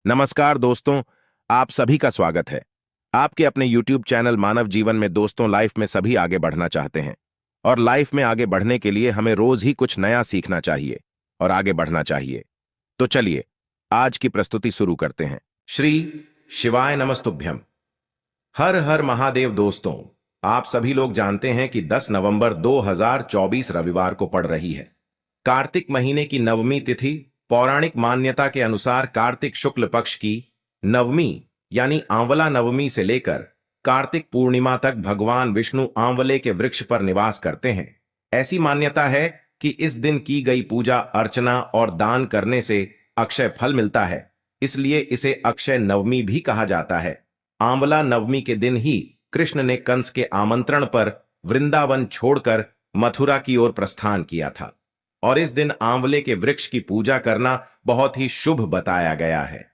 नमस्कार दोस्तों, आप सभी का स्वागत है। आपके अपने YouTube चैनल मानव जीवन में दोस्तों लाइफ में सभी आगे बढ़ना चाहते हैं और लाइफ में आगे बढ़ने के लिए हमें रोज ही कुछ नया सीखना चाहिए और आगे बढ़ना चाहिए। तो चलिए आज की प्रस्तुति शुरू करते हैं। श्री शिवाय नमस्तुभ्यम। हर हर महादेव। दोस्तों, आप सभी लोग जानते हैं कि 10 नवंबर 2024 रविवार को पड़ रही है। कार्तिक महीने की नवमी तिथि पौराणिक मान्यता के अनुसार कार्तिक शुक्ल पक्ष की नवमी यानी आंवला नवमी से लेकर कार्तिक पूर्णिमा तक भगवान विष्णु आंवले के वृक्ष पर निवास करते हैं। ऐसी मान्यता है कि इस दिन की गई पूजा अर्चना और दान करने से अक्षय फल मिलता है, इसलिए इसे अक्षय नवमी भी कहा जाता है। आंवला नवमी के दिन ही कृष्ण ने कंस के आमंत्रण पर वृंदावन छोड़कर मथुरा की ओर प्रस्थान किया था और इस दिन आंवले के वृक्ष की पूजा करना बहुत ही शुभ बताया गया है,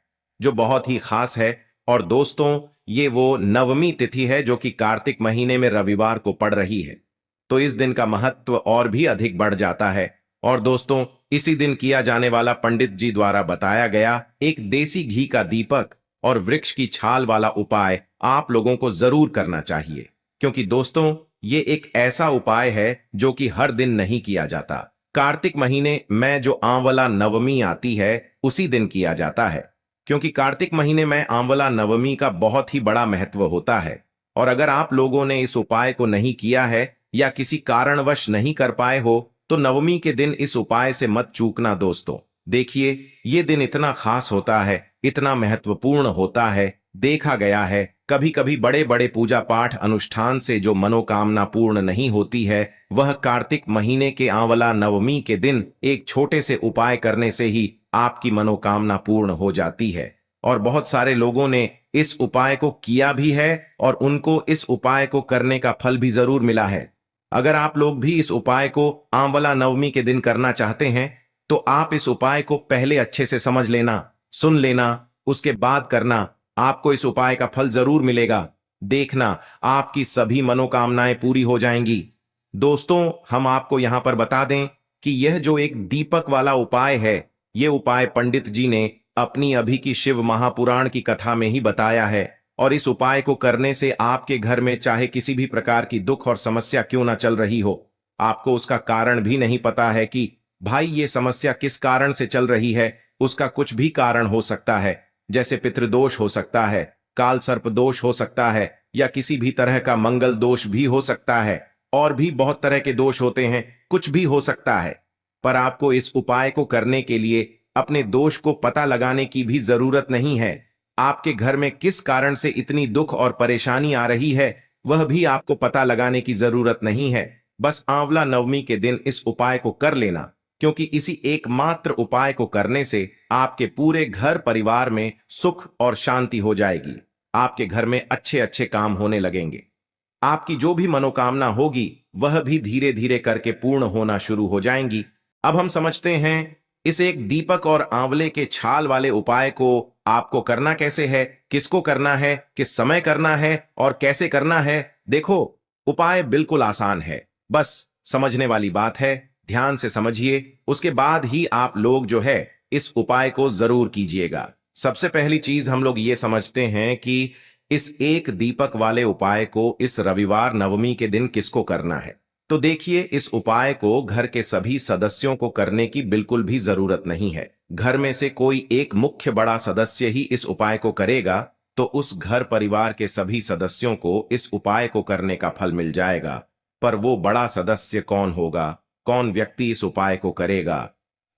जो बहुत ही खास है। और दोस्तों, ये वो नवमी तिथि है जो कि कार्तिक महीने में रविवार को पड़ रही है, तो इस दिन का महत्व और भी अधिक बढ़ जाता है। और दोस्तों, इसी दिन किया जाने वाला पंडित जी द्वारा बताया गया एक देसी घी का दीपक और वृक्ष की छाल वाला उपाय आप लोगों को जरूर करना चाहिए, क्योंकि दोस्तों ये एक ऐसा उपाय है जो कि हर दिन नहीं किया जाता। कार्तिक महीने में जो आंवला नवमी आती है उसी दिन किया जाता है, क्योंकि कार्तिक महीने में आंवला नवमी का बहुत ही बड़ा महत्व होता है। और अगर आप लोगों ने इस उपाय को नहीं किया है या किसी कारणवश नहीं कर पाए हो तो नवमी के दिन इस उपाय से मत चूकना दोस्तों। देखिए, ये दिन इतना खास होता है, इतना महत्वपूर्ण होता है। देखा गया है कभी कभी बड़े बड़े पूजा पाठ अनुष्ठान से जो मनोकामना पूर्ण नहीं होती है, वह कार्तिक महीने के आंवला नवमी के दिन एक छोटे से उपाय करने से ही आपकी मनोकामना पूर्ण हो जाती है। और बहुत सारे लोगों ने इस उपाय को किया भी है और उनको इस उपाय को करने का फल भी जरूर मिला है। अगर आप लोग भी इस उपाय को आंवला नवमी के दिन करना चाहते हैं तो आप इस उपाय को पहले अच्छे से समझ लेना, सुन लेना, उसके बाद करना। आपको इस उपाय का फल जरूर मिलेगा। देखना, आपकी सभी मनोकामनाएं पूरी हो जाएंगी। दोस्तों, हम आपको यहां पर बता दें कि यह जो एक दीपक वाला उपाय है, यह उपाय पंडित जी ने अपनी अभी की शिव महापुराण की कथा में ही बताया है। और इस उपाय को करने से आपके घर में चाहे किसी भी प्रकार की दुख और समस्या क्यों ना चल रही हो, आपको उसका कारण भी नहीं पता है कि भाई ये समस्या किस कारण से चल रही है, उसका कुछ भी कारण हो सकता है। जैसे पितृदोष हो सकता है, काल सर्प दोष हो सकता है, या किसी भी तरह का मंगल दोष भी हो सकता है। और भी बहुत तरह के दोष होते हैं, कुछ भी हो सकता है। पर आपको इस उपाय को करने के लिए अपने दोष को पता लगाने की भी जरूरत नहीं है। आपके घर में किस कारण से इतनी दुख और परेशानी आ रही है, वह भी आपको पता लगाने की जरूरत नहीं है। बस आंवला नवमी के दिन इस उपाय को कर लेना, क्योंकि इसी एकमात्र उपाय को करने से आपके पूरे घर परिवार में सुख और शांति हो जाएगी। आपके घर में अच्छे अच्छे काम होने लगेंगे। आपकी जो भी मनोकामना होगी वह भी धीरे धीरे करके पूर्ण होना शुरू हो जाएंगी। अब हम समझते हैं इस एक दीपक और आंवले के छाल वाले उपाय को आपको करना कैसे है, किसको करना है, किस समय करना है और कैसे करना है। देखो, उपाय बिल्कुल आसान है, बस समझने वाली बात है। ध्यान से समझिए, उसके बाद ही आप लोग जो है इस उपाय को जरूर कीजिएगा। सबसे पहली चीज हम लोग ये समझते हैं कि इस एक दीपक वाले उपाय को इस रविवार नवमी के दिन किसको करना है। तो देखिए, इस उपाय को घर के सभी सदस्यों को करने की बिल्कुल भी जरूरत नहीं है। घर में से कोई एक मुख्य बड़ा सदस्य ही इस उपाय को करेगा तो उस घर परिवार के सभी सदस्यों को इस उपाय को करने का फल मिल जाएगा। पर वो बड़ा सदस्य कौन होगा, कौन व्यक्ति इस उपाय को करेगा,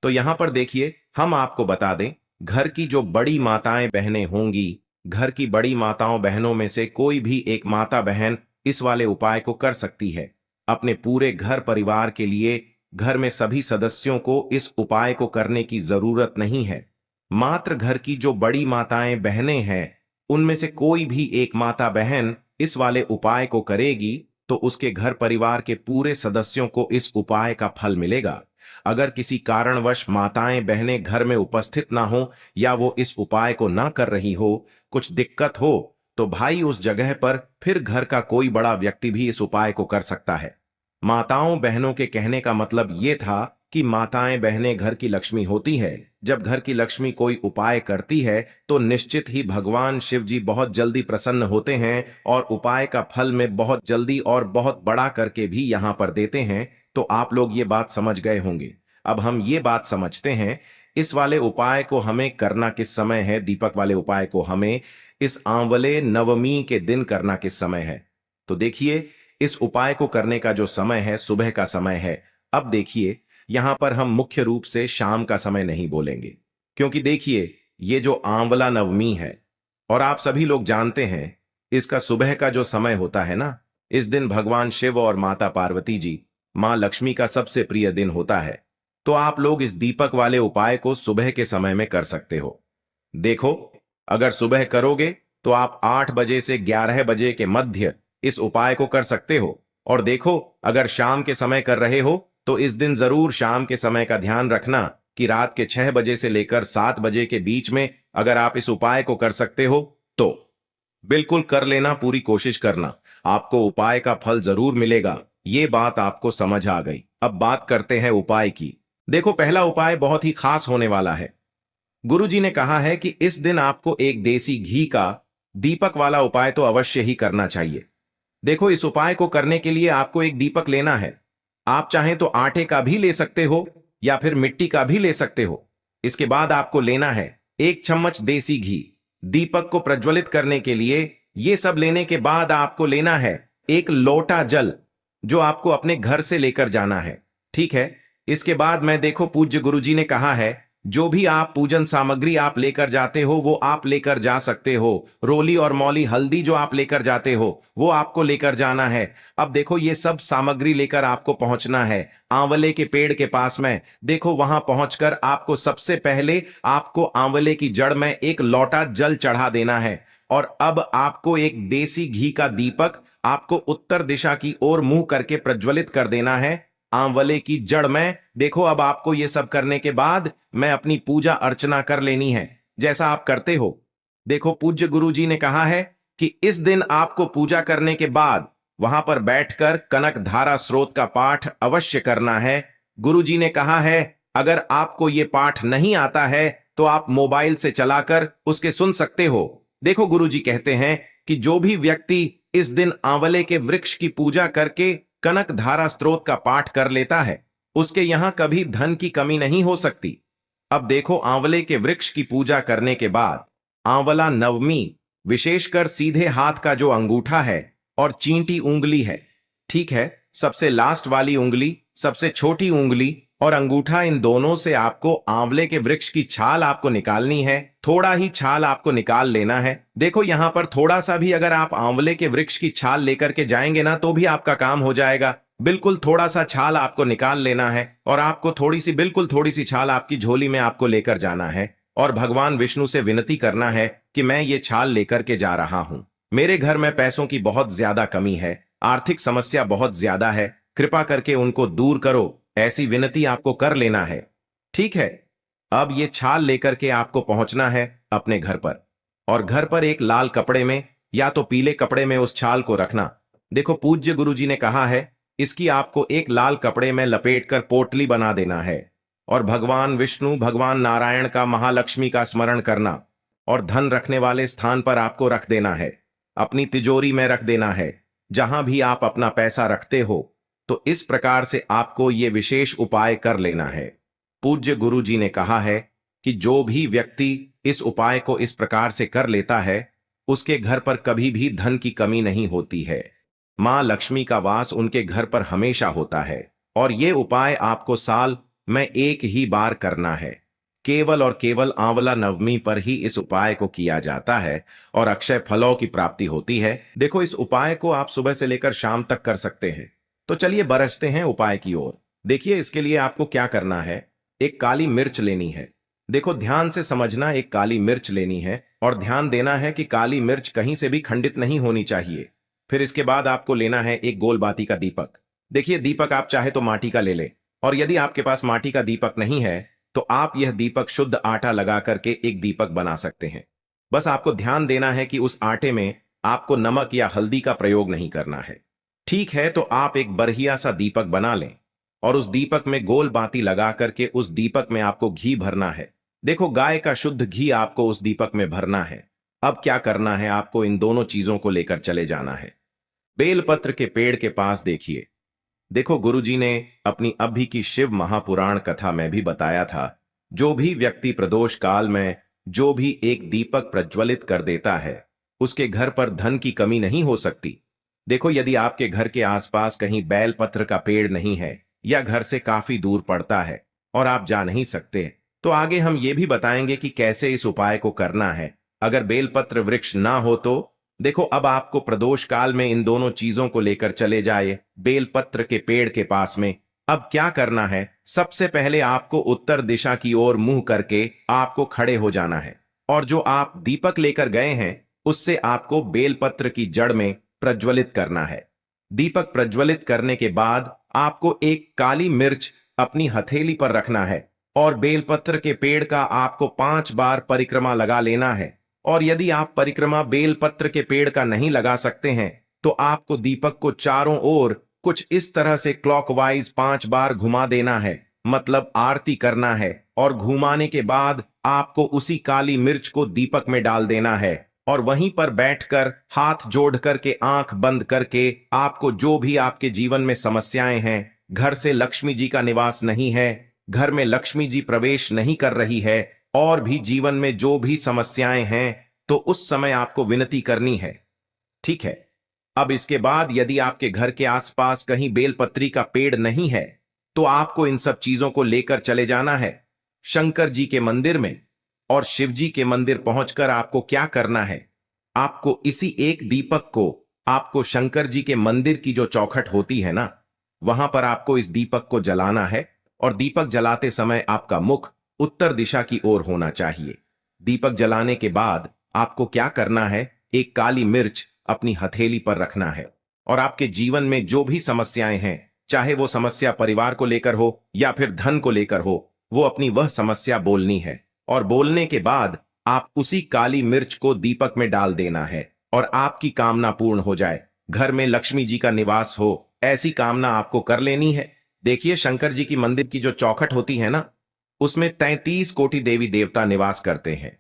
तो यहां पर देखिए हम आपको बता दें, घर की जो बड़ी माताएं बहनें होंगी, घर की बड़ी माताओं बहनों में से कोई भी एक माता बहन इस वाले उपाय को कर सकती है। अपने पूरे घर परिवार के लिए घर में सभी सदस्यों को इस उपाय को करने की जरूरत नहीं है। मात्र घर की जो बड़ी माताएं बहनें हैं उनमें से कोई भी एक माता बहन इस वाले उपाय को करेगी तो उसके घर परिवार के पूरे सदस्यों को इस उपाय का फल मिलेगा। अगर किसी कारणवश माताएं बहनें घर में उपस्थित ना हो या वो इस उपाय को ना कर रही हो, कुछ दिक्कत हो, तो भाई उस जगह पर फिर घर का कोई बड़ा व्यक्ति भी इस उपाय को कर सकता है। माताओं बहनों के कहने का मतलब ये था कि माताएं बहनें घर की लक्ष्मी होती है। जब घर की लक्ष्मी कोई उपाय करती है तो निश्चित ही भगवान शिव जी बहुत जल्दी प्रसन्न होते हैं और उपाय का फल में बहुत जल्दी और बहुत बड़ा करके भी यहां पर देते हैं। तो आप लोग ये बात समझ गए होंगे। अब हम ये बात समझते हैं इस वाले उपाय को हमें करना किस समय है। दीपक वाले उपाय को हमें इस आंवले नवमी के दिन करना किस समय है। तो देखिए, इस उपाय को करने का जो समय है सुबह का समय है। अब देखिए, यहां पर हम मुख्य रूप से शाम का समय नहीं बोलेंगे, क्योंकि देखिए ये जो आंवला नवमी है और आप सभी लोग जानते हैं इसका सुबह का जो समय होता है ना, इस दिन भगवान शिव और माता पार्वती जी, मां लक्ष्मी का सबसे प्रिय दिन होता है। तो आप लोग इस दीपक वाले उपाय को सुबह के समय में कर सकते हो। देखो, अगर सुबह करोगे तो आप 8 बजे से 11 बजे के मध्य इस उपाय को कर सकते हो। और देखो, अगर शाम के समय कर रहे हो तो इस दिन जरूर शाम के समय का ध्यान रखना कि रात के 6 बजे से लेकर 7 बजे के बीच में अगर आप इस उपाय को कर सकते हो तो बिल्कुल कर लेना, पूरी कोशिश करना, आपको उपाय का फल जरूर मिलेगा। ये बात आपको समझ आ गई। अब बात करते हैं उपाय की। देखो, पहला उपाय बहुत ही खास होने वाला है। गुरुजी ने कहा है कि इस दिन आपको एक देसी घी का दीपक वाला उपाय तो अवश्य ही करना चाहिए। देखो, इस उपाय को करने के लिए आपको एक दीपक लेना है। आप चाहें तो आटे का भी ले सकते हो या फिर मिट्टी का भी ले सकते हो। इसके बाद आपको लेना है 1 चम्मच देसी घी। दीपक को प्रज्वलित करने के लिए ये सब लेने के बाद आपको लेना है 1 लोटा जल, जो आपको अपने घर से लेकर जाना है। ठीक है। इसके बाद मैं देखो, पूज्य गुरुजी ने कहा है जो भी आप पूजन सामग्री आप लेकर जाते हो वो आप लेकर जा सकते हो। रोली और मौली हल्दी जो आप लेकर जाते हो वो आपको लेकर जाना है। अब देखो, ये सब सामग्री लेकर आपको पहुंचना है आंवले के पेड़ के पास में। देखो, वहां पहुंचकर आपको सबसे पहले आपको आंवले की जड़ में 1 लोटा जल चढ़ा देना है। और अब आपको एक देसी घी का दीपक आपको उत्तर दिशा की ओर मुंह करके प्रज्वलित कर देना है आंवले की जड़ में। देखो, अब आपको ये सब करने के बाद मैं अपनी पूजा अर्चना कर लेनी है जैसा आप करते हो। देखो, पूज्य गुरुजी ने कहा है कि इस दिन आपको पूजा करने के बाद वहां पर बैठकर कनक धारा स्रोत का पाठ अवश्य करना है। गुरुजी ने कहा है अगर आपको ये पाठ नहीं आता है तो आप मोबाइल से चलाकर उसके सुन सकते हो। देखो, गुरुजी कहते हैं कि जो भी व्यक्ति इस दिन आंवले के वृक्ष की पूजा करके कनक धारा स्रोत का पाठ कर लेता है उसके यहां कभी धन की कमी नहीं हो सकती। अब देखो, आंवले के वृक्ष की पूजा करने के बाद आंवला नवमी विशेषकर सीधे हाथ का जो अंगूठा है और चींटी उंगली है, ठीक है, सबसे लास्ट वाली उंगली, सबसे छोटी उंगली और अंगूठा, इन दोनों से आपको आंवले के वृक्ष की छाल आपको निकालनी है। थोड़ा ही छाल आपको निकाल लेना है। देखो, यहां पर थोड़ा सा भी अगर आप आंवले के वृक्ष की छाल लेकर के जाएंगे ना तो भी आपका काम हो जाएगा। बिल्कुल थोड़ा सा छाल आपको निकाल लेना है और आपको थोड़ी सी, बिल्कुल थोड़ी सी छाल आपकी झोली में आपको लेकर जाना है और भगवान विष्णु से विनती करना है कि मैं ये छाल लेकर के जा रहा हूं। मेरे घर में पैसों की बहुत ज्यादा कमी है, आर्थिक समस्या बहुत ज्यादा है, कृपा करके उनको दूर करो। ऐसी विनती आपको कर लेना है। ठीक है। अब ये छाल लेकर के आपको पहुंचना है अपने घर पर और घर पर एक लाल कपड़े में या तो पीले कपड़े में उस छाल को रखना। देखो, पूज्य गुरुजी ने कहा है इसकी आपको एक लाल कपड़े में लपेटकर पोटली बना देना है और भगवान विष्णु, भगवान नारायण का, महालक्ष्मी का स्मरण करना और धन रखने वाले स्थान पर आपको रख देना है। अपनी तिजोरी में रख देना है जहां भी आप अपना पैसा रखते हो। तो इस प्रकार से आपको ये विशेष उपाय कर लेना है। पूज्य गुरुजी ने कहा है कि जो भी व्यक्ति इस उपाय को इस प्रकार से कर लेता है उसके घर पर कभी भी धन की कमी नहीं होती है। मां लक्ष्मी का वास उनके घर पर हमेशा होता है। और ये उपाय आपको साल में एक ही बार करना है। केवल और केवल आंवला नवमी पर ही इस उपाय को किया जाता है और अक्षय फलों की प्राप्ति होती है। देखो, इस उपाय को आप सुबह से लेकर शाम तक कर सकते हैं। तो चलिए बरसते हैं उपाय की ओर। देखिए, इसके लिए आपको क्या करना है, एक काली मिर्च लेनी है। देखो, ध्यान से समझना, एक काली मिर्च लेनी है और ध्यान देना है कि काली मिर्च कहीं से भी खंडित नहीं होनी चाहिए। फिर इसके बाद आपको लेना है एक गोल बाती का दीपक। देखिए, दीपक आप चाहे तो माटी का ले ले और यदि आपके पास माटी का दीपक नहीं है तो आप यह दीपक शुद्ध आटा लगा करके एक दीपक बना सकते हैं। बस आपको ध्यान देना है कि उस आटे में आपको नमक या हल्दी का प्रयोग नहीं करना है। ठीक है, तो आप एक बढ़िया सा दीपक बना लें। और उस दीपक में गोल बाती लगा करके उस दीपक में आपको घी भरना है। देखो, गाय का शुद्ध घी आपको उस दीपक में भरना है। अब क्या करना है, आपको इन दोनों चीजों को लेकर चले जाना है। बेलपत्र के पेड़ के पास देखिए। देखो, गुरुजी ने अपनी अभी की शिव महापुराण कथा में भी बताया था, जो भी व्यक्ति प्रदोष काल में जो भी एक दीपक प्रज्वलित कर देता है, उसके घर पर धन की कमी नहीं हो सकती। देखो, यदि आपके घर के आसपास कहीं बेलपत्र का पेड़ नहीं है या घर से काफी दूर पड़ता है और आप जा नहीं सकते, तो आगे हम ये भी बताएंगे कि कैसे इस उपाय को करना है। अगर बेलपत्र वृक्ष ना हो तो देखो, अब आपको प्रदोष काल में इन दोनों चीजों को लेकर चले जाए बेलपत्र के पेड़ के पास में। अब क्या करना है, सबसे पहले आपको उत्तर दिशा की ओर मुंह करके आपको खड़े हो जाना है, और जो आप दीपक लेकर गए हैं उससे आपको बेलपत्र की जड़ में प्रज्वलित करना है। दीपक प्रज्वलित करने के बाद आपको एक काली मिर्च अपनी हथेली पर रखना है और बेलपत्र के पेड़ का आपको 5 बार परिक्रमा लगा लेना है। और यदि आप परिक्रमा बेलपत्र के पेड़ का नहीं लगा सकते हैं तो आपको दीपक को चारों ओर कुछ इस तरह से क्लॉकवाइज 5 बार घुमा देना है, मतलब आरती करना है। और घुमाने के बाद आपको उसी काली मिर्च को दीपक में डाल देना है और वहीं पर बैठकर हाथ जोड़ करके आंख बंद करके आपको जो भी आपके जीवन में समस्याएं हैं, घर से लक्ष्मी जी का निवास नहीं है, घर में लक्ष्मी जी प्रवेश नहीं कर रही है, और भी जीवन में जो भी समस्याएं हैं, तो उस समय आपको विनती करनी है। ठीक है। अब इसके बाद यदि आपके घर के आसपास कहीं बेलपत्री का पेड़ नहीं है तो आपको इन सब चीजों को लेकर चले जाना है शंकर जी के मंदिर में। और शिव जी के मंदिर पहुंचकर आपको क्या करना है, आपको इसी एक दीपक को आपको शंकर जी के मंदिर की जो चौखट होती है ना, वहां पर आपको इस दीपक को जलाना है। और दीपक जलाते समय आपका मुख उत्तर दिशा की ओर होना चाहिए। दीपक जलाने के बाद आपको क्या करना है, एक काली मिर्च अपनी हथेली पर रखना है और आपके जीवन में जो भी समस्याएं हैं, चाहे वो समस्या परिवार को लेकर हो या फिर धन को लेकर हो, वो अपनी वह समस्या बोलनी है। और बोलने के बाद आप उसी काली मिर्च को दीपक में डाल देना है और आपकी कामना पूर्ण हो जाए, घर में लक्ष्मी जी का निवास हो, ऐसी कामना आपको कर लेनी है। देखिए, शंकर जी की मंदिर की जो चौखट होती है ना, उसमें 33 कोटि देवी देवता निवास करते हैं।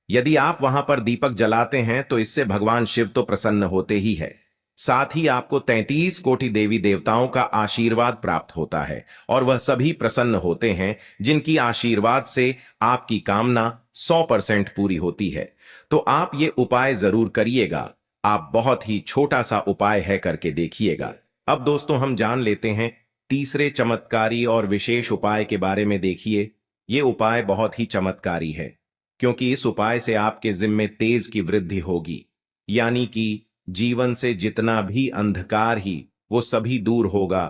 यदि आप वहां पर दीपक जलाते हैं तो इससे भगवान शिव तो प्रसन्न होते ही है, साथ ही आपको 33 कोटि देवी देवताओं का आशीर्वाद प्राप्त होता है और वह सभी प्रसन्न होते हैं जिनकी आशीर्वाद से आपकी कामना 100% पूरी होती है। तो आप ये उपाय जरूर करिएगा। आप बहुत ही छोटा सा उपाय है, करके देखिएगा। अब दोस्तों, हम जान लेते हैं तीसरे चमत्कारी और विशेष उपाय के बारे में। देखिए, ये उपाय बहुत ही चमत्कारी है, क्योंकि इस उपाय से आपके जिम्मे तेज की वृद्धि होगी, यानी कि जीवन से जितना भी अंधकार ही वो सभी दूर होगा।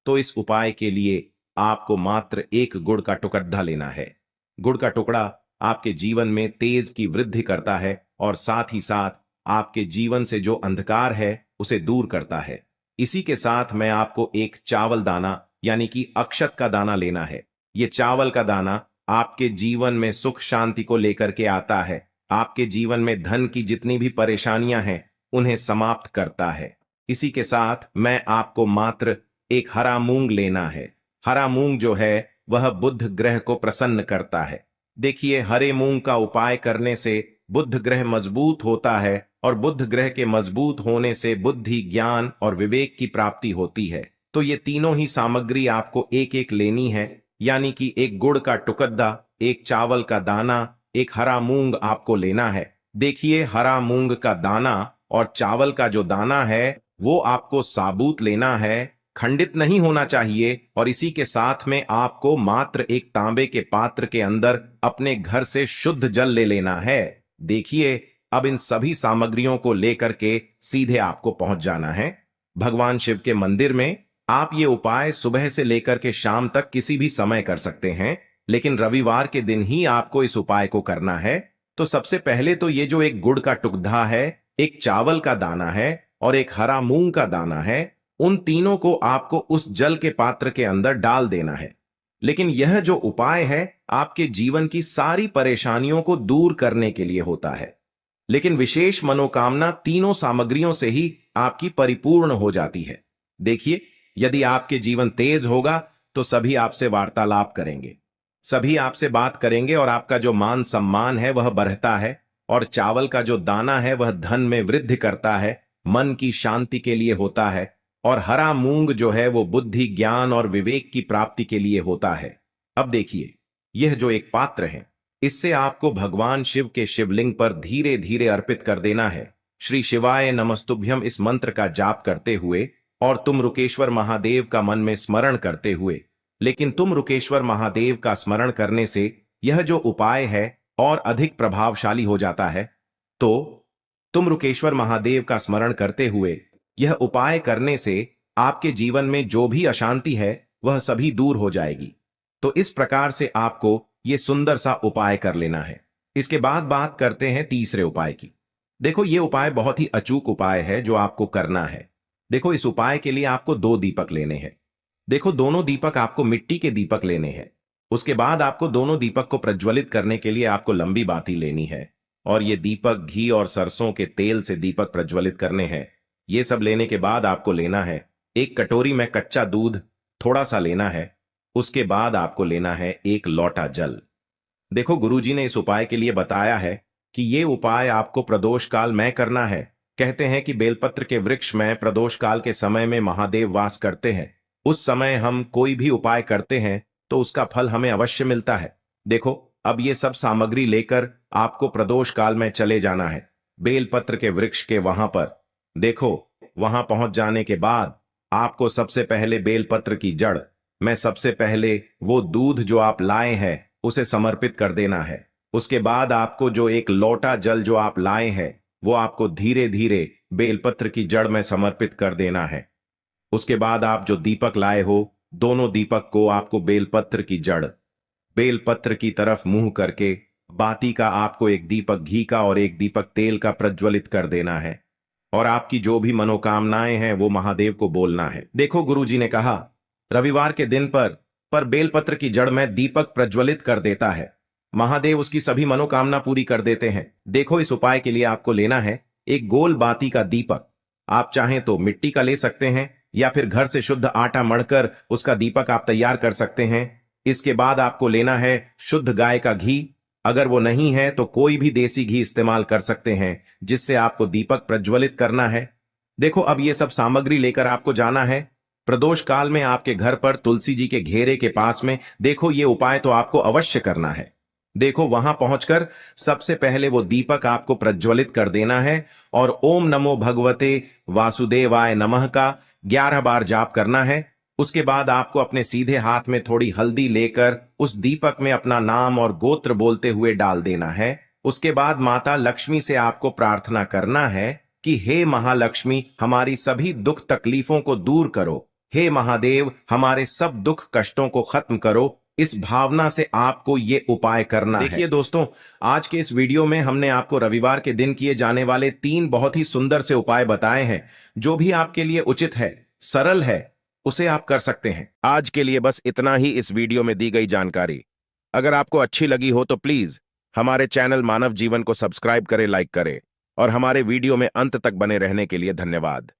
तो इस उपाय के लिए आपको मात्र एक गुड़ का टुकड़ा लेना है। गुड़ का टुकड़ा आपके जीवन में तेज की वृद्धि करता है और साथ ही साथ आपके जीवन से जो अंधकार है उसे दूर करता है। इसी के साथ मैं आपको एक चावल दाना यानी कि अक्षत का दाना लेना है। ये चावल का दाना आपके जीवन में सुख शांति को लेकर के आता है, आपके जीवन में धन की जितनी भी परेशानियां हैं उन्हें समाप्त करता है। इसी के साथ मैं आपको मात्र एक हरा मूंग लेना है। हरा मूंग जो है वह बुध ग्रह को प्रसन्न करता है। देखिए, हरे मूंग का उपाय करने से बुध ग्रह मजबूत होता है और बुध ग्रह के मजबूत होने से बुद्धि, ज्ञान और विवेक की प्राप्ति होती है। तो ये तीनों ही सामग्री आपको एक एक लेनी है, यानी कि एक गुड़ का टुकड़ा, एक चावल का दाना, एक हरा मूंग आपको लेना है। देखिए, हरा मूंग का दाना और चावल का जो दाना है वो आपको साबुत लेना है, खंडित नहीं होना चाहिए। और इसी के साथ में आपको मात्र एक तांबे के पात्र के अंदर अपने घर से शुद्ध जल ले लेना है। देखिए, अब इन सभी सामग्रियों को लेकर के सीधे आपको पहुंच जाना है भगवान शिव के मंदिर में। आप ये उपाय सुबह से लेकर के शाम तक किसी भी समय कर सकते हैं, लेकिन रविवार के दिन ही आपको इस उपाय को करना है। तो सबसे पहले तो ये जो एक गुड़ का टुकड़ा है, एक चावल का दाना है और एक हरा मूंग का दाना है, उन तीनों को आपको उस जल के पात्र के अंदर डाल देना है। लेकिन यह जो उपाय है आपके जीवन की सारी परेशानियों को दूर करने के लिए होता है, लेकिन विशेष मनोकामना तीनों सामग्रियों से ही आपकी परिपूर्ण हो जाती है। देखिए, यदि आपके जीवन तेज होगा तो सभी आपसे वार्तालाप करेंगे, सभी आपसे बात करेंगे और आपका जो मान सम्मान है वह बढ़ता है और चावल का जो दाना है वह धन में वृद्धि करता है, मन की शांति के लिए होता है। और हरा मूंग जो है वो बुद्धि, ज्ञान और विवेक की प्राप्ति के लिए होता है। अब देखिए, यह जो एक पात्र है, इससे आपको भगवान शिव के शिवलिंग पर धीरे धीरे अर्पित कर देना है। श्री शिवाय नमस्तुभ्यम इस मंत्र का जाप करते हुए और तुम रुकेश्वर महादेव का मन में स्मरण करते हुए। लेकिन तुम रुकेश्वर महादेव का स्मरण करने से यह जो उपाय है और अधिक प्रभावशाली हो जाता है। तो तुम रुकेश्वर महादेव का स्मरण करते हुए यह उपाय करने से आपके जीवन में जो भी अशांति है वह सभी दूर हो जाएगी। तो इस प्रकार से आपको ये सुंदर सा उपाय कर लेना है। इसके बाद बात करते हैं तीसरे उपाय की। देखो, ये उपाय बहुत ही अचूक उपाय है जो आपको करना है। देखो, इस उपाय के लिए आपको 2 दीपक लेने हैं। देखो, दोनों दीपक आपको मिट्टी के दीपक लेने हैं। उसके बाद आपको दोनों दीपक को प्रज्वलित करने के लिए आपको लंबी बाती लेनी है और ये दीपक घी और सरसों के तेल से दीपक प्रज्वलित करने हैं। ये सब लेने के बाद आपको लेना है एक कटोरी में कच्चा दूध थोड़ा सा लेना है। उसके बाद आपको लेना है एक लोटा जल। देखो, गुरुजी ने इस उपाय के लिए बताया है कि ये उपाय आपको प्रदोष काल में करना है। कहते हैं कि बेलपत्र के वृक्ष में प्रदोष काल के समय में महादेव वास करते हैं। उस समय हम कोई भी उपाय करते हैं तो उसका फल हमें अवश्य मिलता है। देखो, अब ये सब सामग्री लेकर आपको प्रदोष काल में चले जाना है बेलपत्र के वृक्ष के वहां पर। देखो, वहां पहुंच जाने के बाद आपको सबसे पहले बेलपत्र की जड़ में सबसे पहले वो दूध जो आप लाए हैं उसे समर्पित कर देना है। उसके बाद आपको जो एक लोटा जल जो आप लाए हैं वो आपको धीरे धीरे बेलपत्र की जड़ में समर्पित कर देना है। उसके बाद आप जो दीपक लाए हो दोनों दीपक को आपको बेलपत्र की जड़ बेलपत्र की तरफ मुंह करके बाती का आपको एक दीपक घी का और एक दीपक तेल का प्रज्वलित कर देना है और आपकी जो भी मनोकामनाएं हैं वो महादेव को बोलना है। देखो, गुरुजी ने कहा रविवार के दिन पर बेलपत्र की जड़ में दीपक प्रज्वलित कर देता है, महादेव उसकी सभी मनोकामना पूरी कर देते हैं। देखो, इस उपाय के लिए आपको लेना है एक गोल बाती का दीपक। आप चाहें तो मिट्टी का ले सकते हैं या फिर घर से शुद्ध आटा मढ़कर उसका दीपक आप तैयार कर सकते हैं। इसके बाद आपको लेना है शुद्ध गाय का घी। अगर वो नहीं है तो कोई भी देसी घी इस्तेमाल कर सकते हैं जिससे आपको दीपक प्रज्वलित करना है। देखो, अब ये सब सामग्री लेकर आपको जाना है प्रदोष काल में आपके घर पर तुलसी जी के घेरे के पास में। देखो, ये उपाय तो आपको अवश्य करना है। देखो, वहां पहुंचकर सबसे पहले वो दीपक आपको प्रज्वलित कर देना है और ओम नमो भगवते वासुदेवाय नमः का 11 बार जाप करना है। उसके बाद आपको अपने सीधे हाथ में थोड़ी हल्दी लेकर उस दीपक में अपना नाम और गोत्र बोलते हुए डाल देना है। उसके बाद माता लक्ष्मी से आपको प्रार्थना करना है कि हे महालक्ष्मी, हमारी सभी दुख तकलीफों को दूर करो। हे महादेव, हमारे सब दुख कष्टों को खत्म करो। इस भावना से आपको ये उपाय करना है। देखिए दोस्तों, आज के इस वीडियो में हमने आपको रविवार के दिन किए जाने वाले 3 बहुत ही सुंदर से उपाय बताए हैं। जो भी आपके लिए उचित है, सरल है, उसे आप कर सकते हैं। आज के लिए बस इतना ही इस वीडियो में दी गई जानकारी। अगर आपको अच्छी लगी हो तो प्लीज हमारे चैनल मानव जीवन को सब्सक्राइब करें, लाइक करें और हमारे वीडियो में अंत तक बने रहने के लिए धन्यवाद।